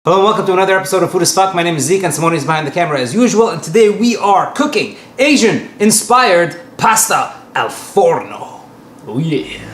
Hello and welcome to another episode of Food is Fuck. My name is Zeke and Simone is behind the camera as usual, and today we are cooking Asian-inspired pasta al forno. Oh yeah.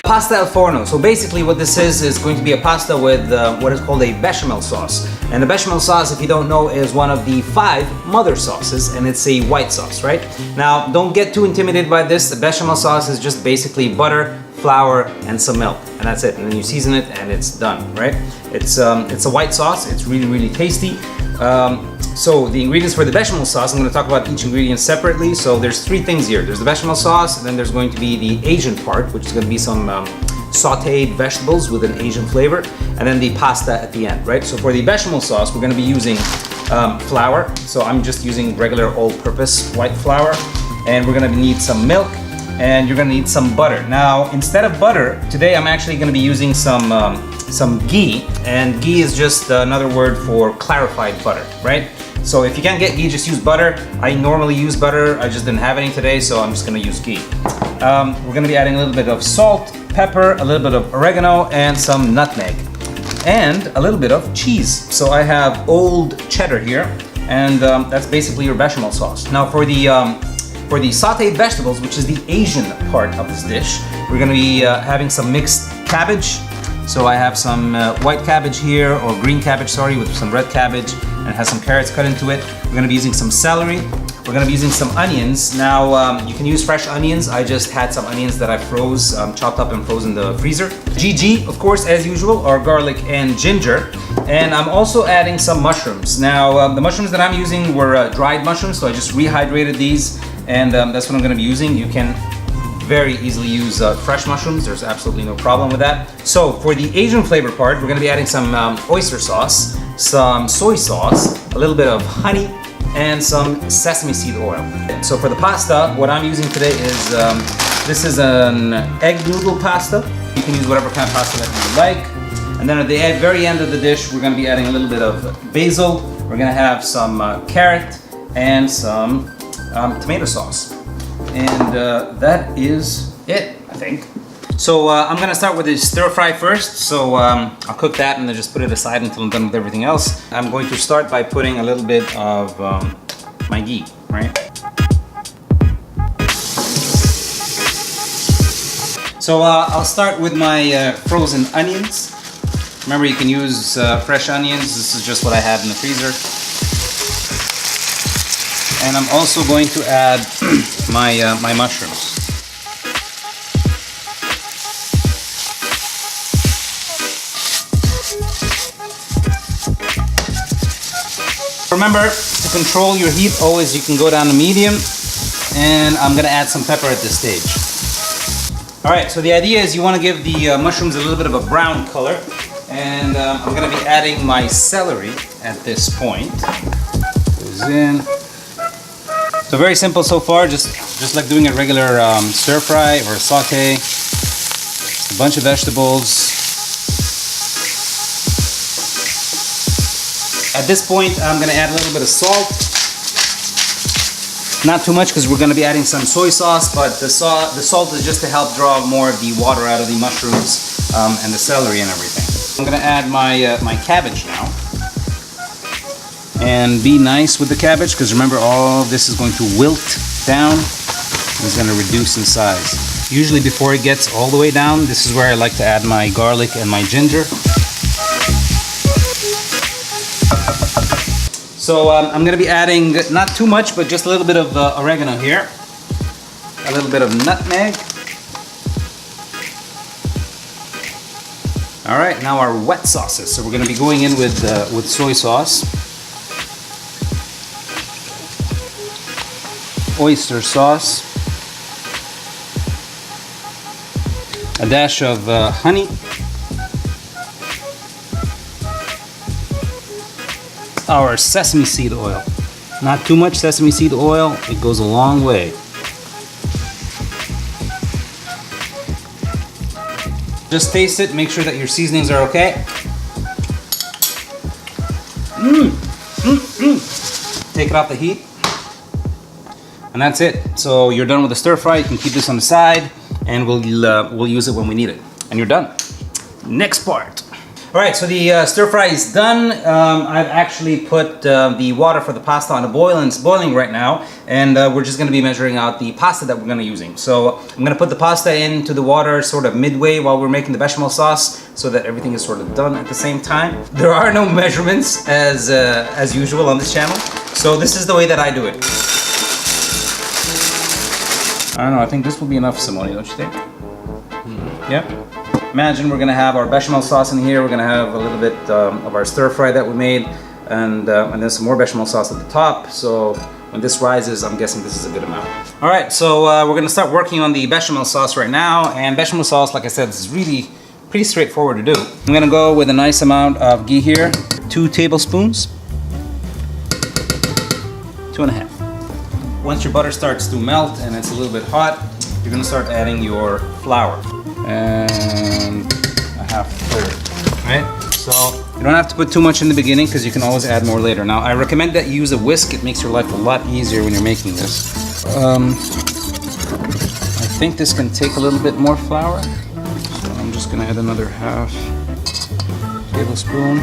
Pasta al forno. So basically what this is going to be a pasta with what is called a bechamel sauce. And the bechamel sauce, if you don't know, is one of the 5 mother sauces, and it's a white sauce, right? Now, don't get too intimidated by this. The bechamel sauce is just basically butter, flour, and some milk, and that's it. And then you season it, and it's done, right? It's a white sauce. It's really, really tasty. So the ingredients for the bechamel sauce, I'm going to talk about each ingredient separately. So there's 3 things here. There's the bechamel sauce, and then there's going to be the Asian part, which is going to be some sauteed vegetables with an Asian flavor, and then the pasta at the end, right? So for the bechamel sauce, we're going to be using flour. So I'm just using regular all-purpose white flour, and we're going to need some milk, and you're going to need some butter. Now, instead of butter, today I'm actually going to be using some ghee, and ghee is just another word for clarified butter, right? So if you can't get ghee, just use butter. I normally use butter, I just didn't have any today, so I'm just gonna use ghee. We're gonna be adding a little bit of salt, pepper, a little bit of oregano, and some nutmeg, and a little bit of cheese. So I have old cheddar here, and that's basically your bechamel sauce. Now for the sauteed vegetables, which is the Asian part of this dish, we're gonna be having some mixed cabbage. So I have some white cabbage here, or green cabbage, sorry, with some red cabbage, and it has some carrots cut into it. We're gonna be using some celery. We're gonna be using some onions. Now, you can use fresh onions. I just had some onions that I froze, chopped up and froze in the freezer. GG, of course, as usual, are garlic and ginger. And I'm also adding some mushrooms. Now, the mushrooms that I'm using were dried mushrooms, so I just rehydrated these, and that's what I'm gonna be using. You can very easily use fresh mushrooms. There's absolutely no problem with that. So for the Asian flavor part, we're gonna be adding some oyster sauce, some soy sauce, a little bit of honey, and some sesame seed oil. So for the pasta, what I'm using today is, this is an egg noodle pasta. You can use whatever kind of pasta that you like. And then at the very end of the dish, we're gonna be adding a little bit of basil. We're gonna have some carrot and some tomato sauce. And that is it, I think. So I'm gonna start with the stir fry first. So I'll cook that and then just put it aside until I'm done with everything else. I'm going to start by putting a little bit of my ghee, right? So I'll start with my frozen onions. Remember, you can use fresh onions. This is just what I have in the freezer. And I'm also going to add my mushrooms. Remember, to control your heat, always you can go down to medium, and I'm gonna add some pepper at this stage. All right, so the idea is you wanna give the mushrooms a little bit of a brown color, and I'm gonna be adding my celery at this point. Goes in. So very simple so far, just like doing a regular stir fry or a saute. A bunch of vegetables. At this point, I'm gonna add a little bit of salt. Not too much because we're gonna be adding some soy sauce, but the salt is just to help draw more of the water out of the mushrooms and the celery and everything. I'm gonna add my cabbage now. And be nice with the cabbage, because remember, all this is going to wilt down and it's going to reduce in size. Usually before it gets all the way down, this is where I like to add my garlic and my ginger. So I'm going to be adding not too much, but just a little bit of oregano here, a little bit of nutmeg. All right, now our wet sauces. So we're going to be going in with soy sauce, oyster sauce, a dash of honey, our sesame seed oil. Not too much sesame seed oil, it goes a long way. Just taste it, make sure that your seasonings are okay. Take it off the heat. And that's it. So you're done with the stir fry. You can keep this on the side, and we'll use it when we need it. And you're done. Next part. All right, so the stir fry is done. I've actually put the water for the pasta on a boil, and it's boiling right now. And we're just gonna be measuring out the pasta that we're gonna be using. So I'm gonna put the pasta into the water sort of midway while we're making the bechamel sauce, so that everything is sort of done at the same time. There are no measurements as usual on this channel. So this is the way that I do it. I don't know, I think this will be enough, Simone, don't you think? Yeah? Imagine we're gonna have our bechamel sauce in here. We're gonna have a little bit of our stir fry that we made, and then some more bechamel sauce at the top. So when this rises, I'm guessing this is a good amount. All right, so we're gonna start working on the bechamel sauce right now. And bechamel sauce, like I said, is really pretty straightforward to do. I'm gonna go with a nice amount of ghee here, 2 tablespoons, 2.5. Once your butter starts to melt and it's a little bit hot, you're gonna start adding your flour. And a half third, right? So you don't have to put too much in the beginning because you can always add more later. Now I recommend that you use a whisk. It makes your life a lot easier when you're making this. I think this can take a little bit more flour. So I'm just gonna add another half tablespoon.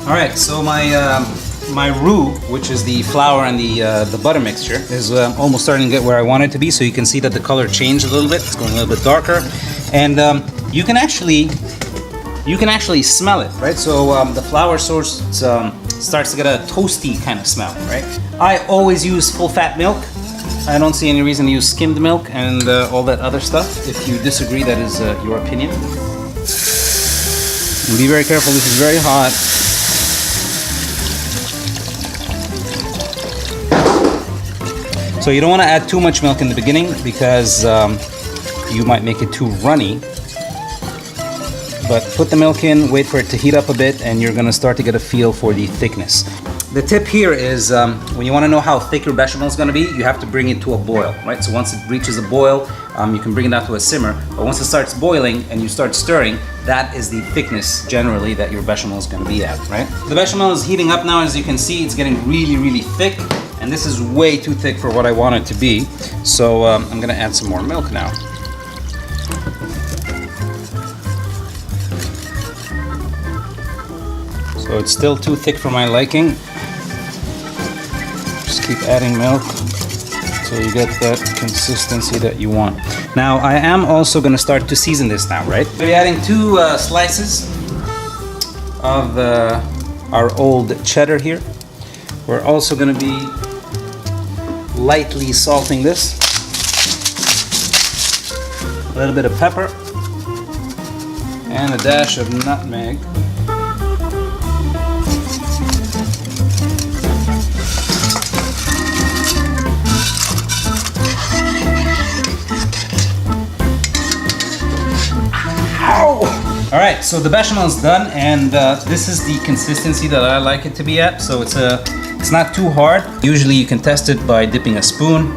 All right, so my roux, which is the flour and the butter mixture, is almost starting to get where I want it to be. So you can see that the color changed a little bit. It's going a little bit darker, and you can actually smell it, right? So the flour source starts to get a toasty kind of smell, right? I always use full-fat milk. I don't see any reason to use skimmed milk and all that other stuff. If you disagree, that is your opinion. And be very careful. This is very hot. So you don't want to add too much milk in the beginning because you might make it too runny. But put the milk in, wait for it to heat up a bit, and you're going to start to get a feel for the thickness. The tip here is when you want to know how thick your bechamel is going to be, you have to bring it to a boil, right? So once it reaches a boil, you can bring it down to a simmer. But once it starts boiling and you start stirring, that is the thickness generally that your bechamel is going to be at, right? The bechamel is heating up now. As you can see, it's getting really, really thick. And this is way too thick for what I want it to be. So I'm gonna add some more milk now. So it's still too thick for my liking. Just keep adding milk so you get that consistency that you want. Now I am also gonna start to season this now, right? We're adding 2 slices of our old cheddar here. We're also gonna be lightly salting this. A little bit of pepper and a dash of nutmeg. Ow! All right, so the bechamel is done, and this is the consistency that I like it to be at. So it's not too hard. Usually you can test it by dipping a spoon,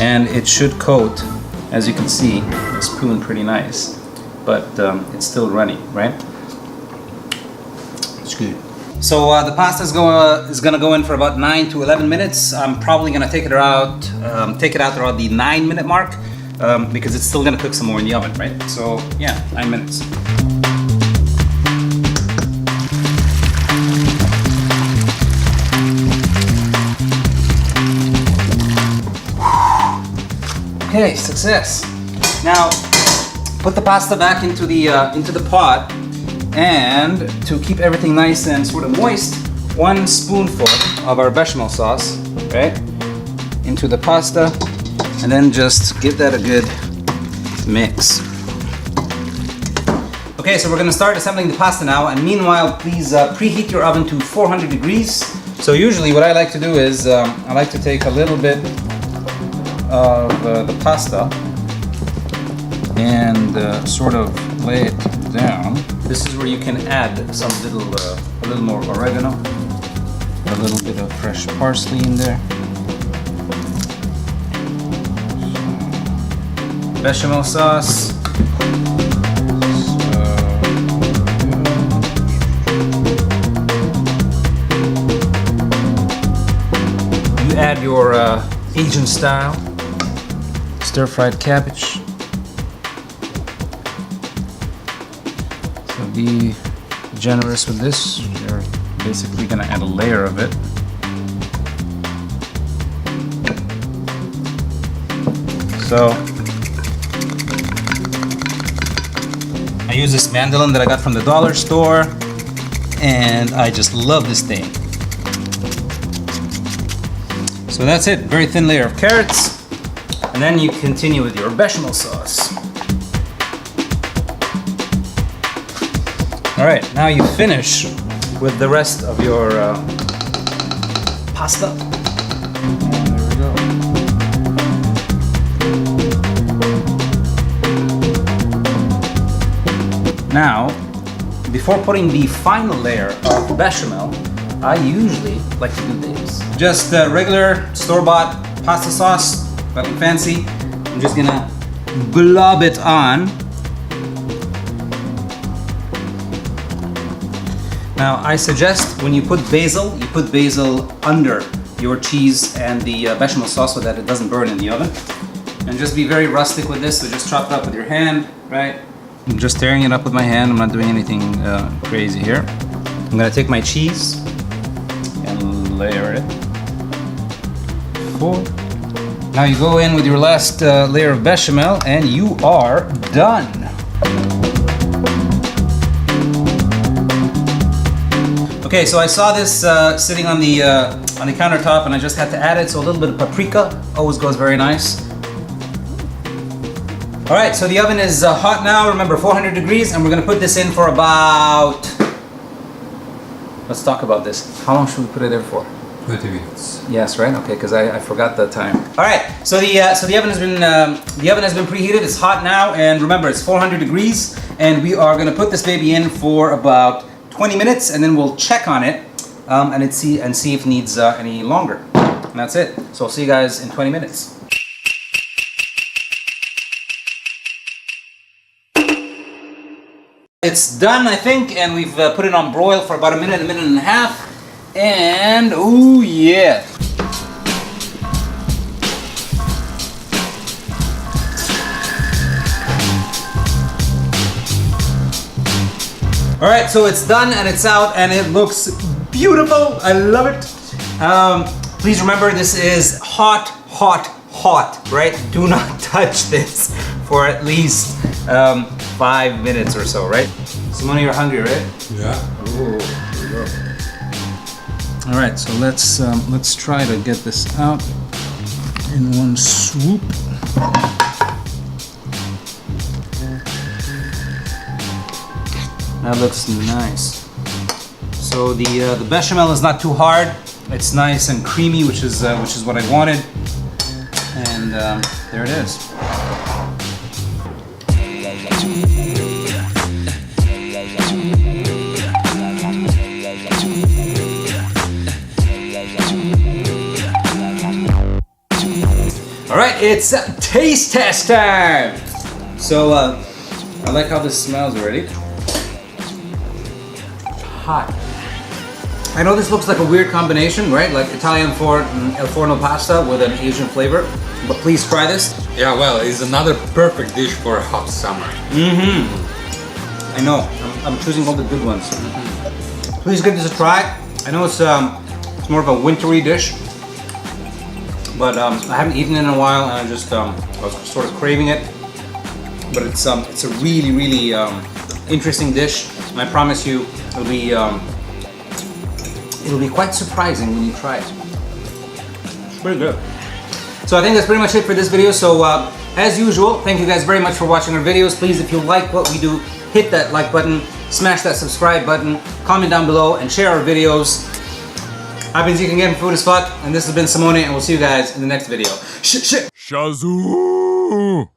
and it should coat, as you can see, the spoon pretty nice, but it's still runny, right? It's good. So the pasta is gonna go in for about 9 to 11 minutes. I'm probably gonna take it out around the 9-minute mark because it's still gonna cook some more in the oven, right? So yeah, 9 minutes. Okay, success. Now, put the pasta back into the pot, and to keep everything nice and sort of moist, 1 spoonful of our bechamel sauce, right, into the pasta, and then just give that a good mix. Okay, so we're gonna start assembling the pasta now, and meanwhile, please preheat your oven to 400 degrees. So usually what I like to do is I like to take a little bit of the pasta and sort of lay it down. This is where you can add some a little more oregano, a little bit of fresh parsley in there. Bechamel sauce. add your Asian style stir-fried cabbage. So be generous with this. You're basically gonna add a layer of it. So I use this mandolin that I got from the dollar store, and I just love this thing. So that's it, very thin layer of carrots, and then you continue with your bechamel sauce. All right, now you finish with the rest of your pasta. There we go. Now, before putting the final layer of bechamel, I usually like to do this. Just regular store-bought pasta sauce, nothing fancy. I'm just gonna glob it on. Now, I suggest when you put basil, you put basil under your cheese and the bechamel sauce so that it doesn't burn in the oven. And just be very rustic with this, so just chop it up with your hand, right? I'm just tearing it up with my hand. I'm not doing anything crazy here. I'm gonna take my cheese and layer it. 4. Now you go in with your last layer of bechamel and you are done. Okay, so I saw this sitting on the countertop and I just had to add it. So a little bit of paprika always goes very nice. All right, so the oven is hot now. Remember, 400 degrees, and we're gonna put this in for about. Let's talk about this. How long should we put it in for? 20 minutes. Yes, right. Okay, because I forgot the time. All right, so the oven has been preheated. It's hot now, and remember, it's 400 degrees, and we are gonna put this baby in for about 20 minutes, and then we'll check on it, and see if it needs any longer. And that's it. So I'll see you guys in 20 minutes. It's done, I think, and we've put it on broil for about a minute and a half, and ooh yeah. All right, so it's done and it's out and it looks beautiful. I love it. Please remember, this is hot, hot, hot, right? Do not touch this for at least 5 minutes or so, right? Simone, you're hungry, right? Yeah. Ooh, here we go. All right, so let's try to get this out in one swoop. That looks nice. So the bechamel is not too hard. It's nice and creamy, which is what I wanted. And there it is. All right, it's taste test time. So I like how this smells already. Hot. I know this looks like a weird combination, right? Like Italian Forno pasta with an Asian flavor, but please try this. Yeah, well, it's another perfect dish for a hot summer. I know. I'm choosing all the good ones. Please give this a try. I know it's more of a wintry dish, but I haven't eaten it in a while, and I was sort of craving it. But it's a really, really interesting dish, and I promise you, it'll be quite surprising when you try it. It's pretty good. So I think that's pretty much it for this video. So as usual, thank you guys very much for watching our videos. Please, if you like what we do, hit that like button, smash that subscribe button, comment down below, and share our videos. I've been Zeke again from Food is Fuck, and this has been Simone, and we'll see you guys in the next video. Shazoo!